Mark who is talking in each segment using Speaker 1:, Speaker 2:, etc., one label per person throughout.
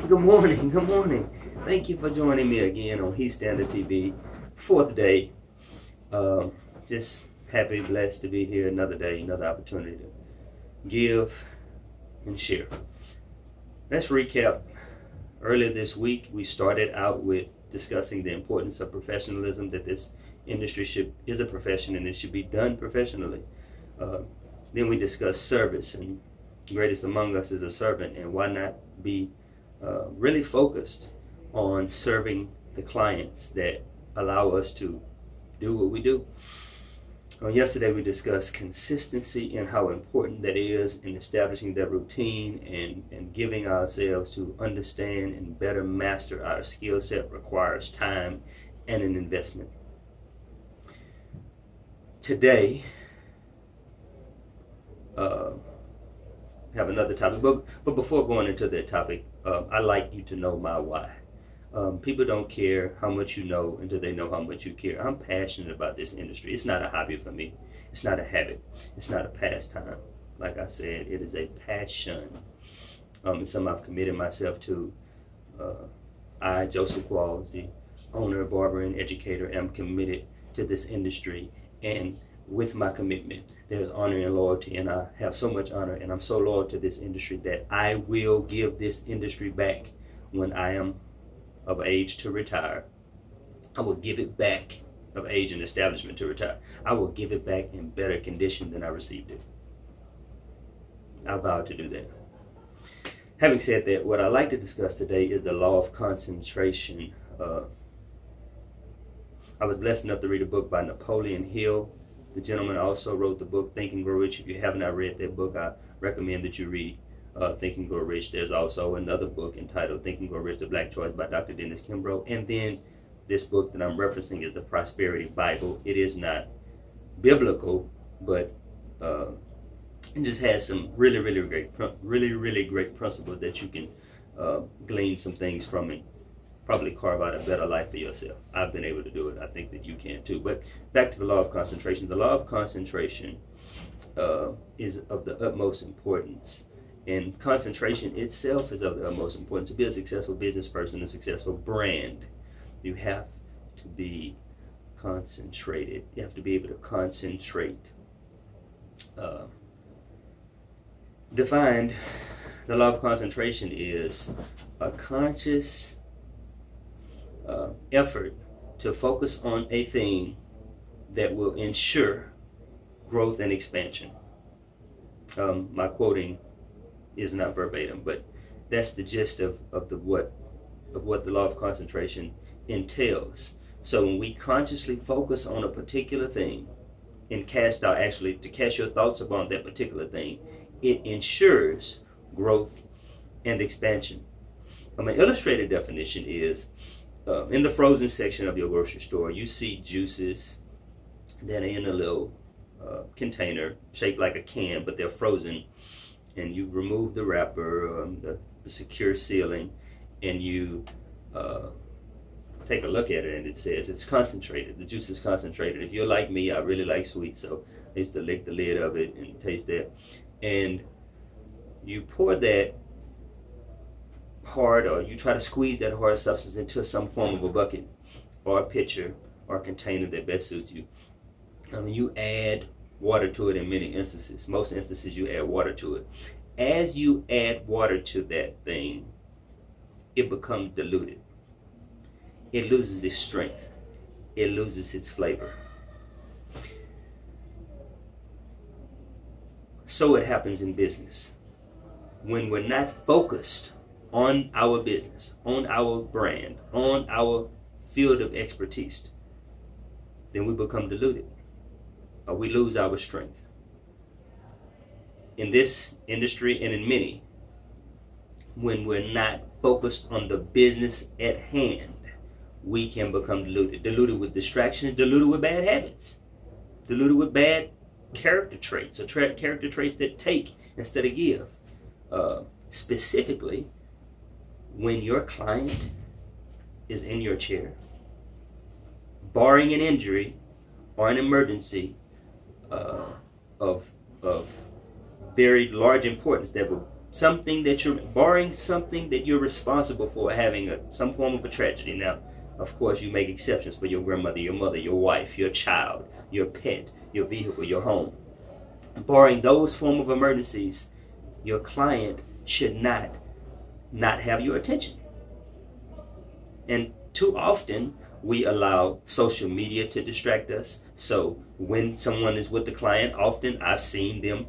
Speaker 1: Good morning, good morning. Thank you for joining me again on Heat Standard TV. Fourth day. Just happy, blessed to be here another day, another opportunity to give and share. Let's recap. Earlier this week, we started out with discussing the importance of professionalism, that this industry is a profession and it should be done professionally. Then we discussed service, and greatest among us is a servant, and why not be really focused on serving the clients that allow us to do what we do. Yesterday we discussed consistency and how important that is in establishing that routine and giving ourselves to understand and better master our skill set requires time and an investment. Today, have another topic, but before going into that topic, I'd like you to know my why. People don't care how much you know until they know how much you care. I'm passionate about this industry. It's not a hobby for me. It's not a habit. It's not a pastime. Like I said, it is a passion. It's something I've committed myself to. I, Joseph Qualls, the owner, barber, and educator, am committed to this industry, and with my commitment, there's honor and loyalty, and I have so much honor, and I'm so loyal to this industry that I will give this industry back when I am of age to retire. I will give it back of age and establishment to retire. I will give it back in better condition than I received it. I vow to do that. Having said that, what I'd like to discuss today is the law of concentration. I was blessed enough to read a book by Napoleon Hill. The gentleman also wrote the book Think and Grow Rich. If you have not read that book, I recommend that you read Think and Grow Rich. There's also another book entitled Think and Grow Rich, The Black Choice by Dr. Dennis Kimbrough. And then this book that I'm referencing is the Prosperity Bible. It is not biblical, but it just has some really great principles that you can glean some things from it. Probably carve out a better life for yourself. I've been able to do it. I think that you can too. But back to the law of concentration. The law of concentration is of the utmost importance. And concentration itself is of the utmost importance. To be a successful business person, a successful brand, you have to be concentrated. You have to be able to concentrate. Defined, the law of concentration is a conscious effort to focus on a thing that will ensure growth and expansion. My quoting is not verbatim, but that's the gist of what the law of concentration entails. So when we consciously focus on a particular thing and cast your thoughts upon that particular thing, it ensures growth and expansion. An illustrated definition is in the frozen section of your grocery store, you see juices that are in a little container shaped like a can, but they're frozen. And you remove the wrapper, the secure sealing, and you take a look at it, and it says it's concentrated. The juice is concentrated. If you're like me, I really like sweet, so I used to lick the lid of it and taste that. And you pour that hard, or you try to squeeze that hard substance into some form of a bucket or a pitcher or a container that best suits you. You add water to it in many instances. Most instances you add water to it. As you add water to that thing, it becomes diluted. It loses its strength. It loses its flavor. So it happens in business. When we're not focused on our business, on our brand, on our field of expertise, then we become diluted, or we lose our strength. In this industry and in many, when we're not focused on the business at hand, we can become diluted. Diluted with distraction, diluted with bad habits, diluted with bad character traits, or character traits that take instead of give. Specifically, when your client is in your chair, barring an injury or an emergency of very large importance that will something that barring something that you're responsible for having some form of a tragedy. Now, of course, you make exceptions for your grandmother, your mother, your wife, your child, your pet, your vehicle, your home. Barring those form of emergencies, your client should not have your attention. And too often, we allow social media to distract us. So when someone is with the client, often I've seen them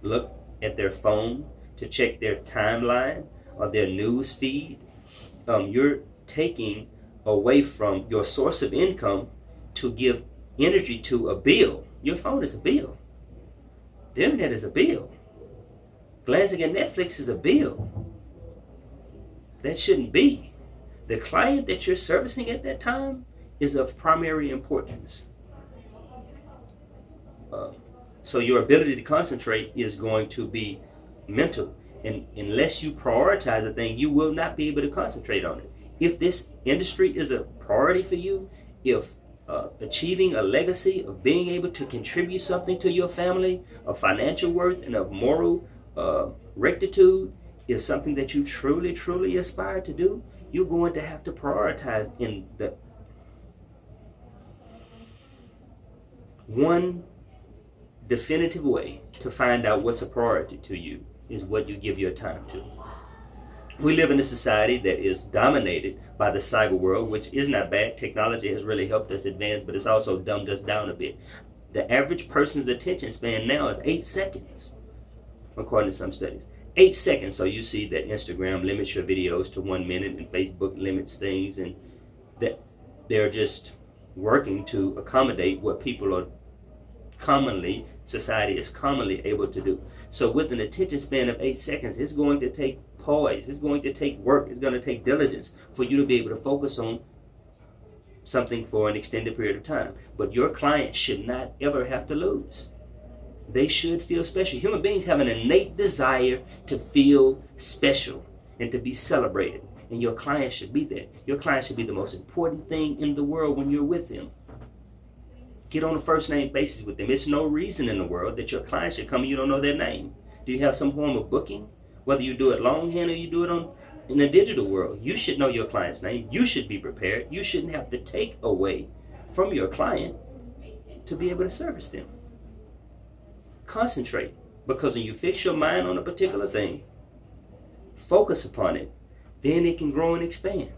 Speaker 1: look at their phone to check their timeline or their news feed. You're taking away from your source of income to give energy to a bill. Your phone is a bill. The internet is a bill. Glancing at Netflix is a bill. That shouldn't be. The client that you're servicing at that time is of primary importance. So your ability to concentrate is going to be mental. And unless you prioritize a thing, you will not be able to concentrate on it. If this industry is a priority for you, if achieving a legacy of being able to contribute something to your family of financial worth and of moral rectitude is something that you truly, truly aspire to do, you're going to have to prioritize in the one definitive way to find out what's a priority to you is what you give your time to. We live in a society that is dominated by the cyber world, which is not bad. Technology has really helped us advance, but it's also dumbed us down a bit. The average person's attention span now is 8 seconds, according to some studies. 8 seconds. So you see that Instagram limits your videos to 1 minute and Facebook limits things, and that they're just working to accommodate what people are society is commonly able to do. So with an attention span of 8 seconds, it's going to take poise, it's going to take work, it's going to take diligence for you to be able to focus on something for an extended period of time. But your client should not ever have to lose. They should feel special. Human beings have an innate desire to feel special and to be celebrated. And your client should be there. Your client should be the most important thing in the world when you're with them. Get on a first name basis with them. It's no reason in the world that your client should come and you don't know their name. Do you have some form of booking? Whether you do it longhand or you do it in the digital world, you should know your client's name. You should be prepared. You shouldn't have to take away from your client to be able to service them. Concentrate, because when you fix your mind on a particular thing, focus upon it, then it can grow and expand.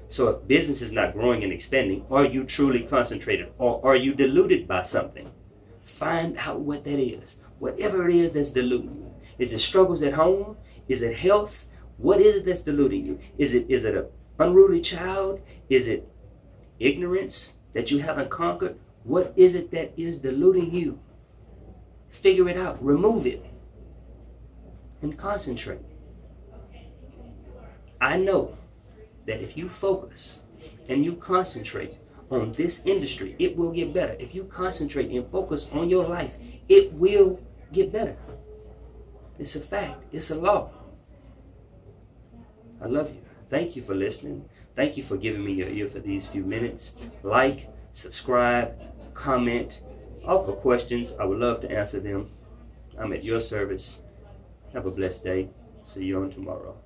Speaker 1: So if business is not growing and expanding, are you truly concentrated, or are you deluded by something? Find out what that is. Whatever it is that's deluding you. Is it struggles at home? Is it health? What is it that's deluding you? Is it an unruly child? Is it ignorance that you haven't conquered? What is it that is deluding you? Figure it out. Remove it. And concentrate. I know that if you focus and you concentrate on this industry, it will get better. If you concentrate and focus on your life, it will get better. It's a fact. It's a law. I love you. Thank you for listening. Thank you for giving me your ear for these few minutes. Like, subscribe, comment, offer questions. I would love to answer them. I'm at your service. Have a blessed day. See you on tomorrow.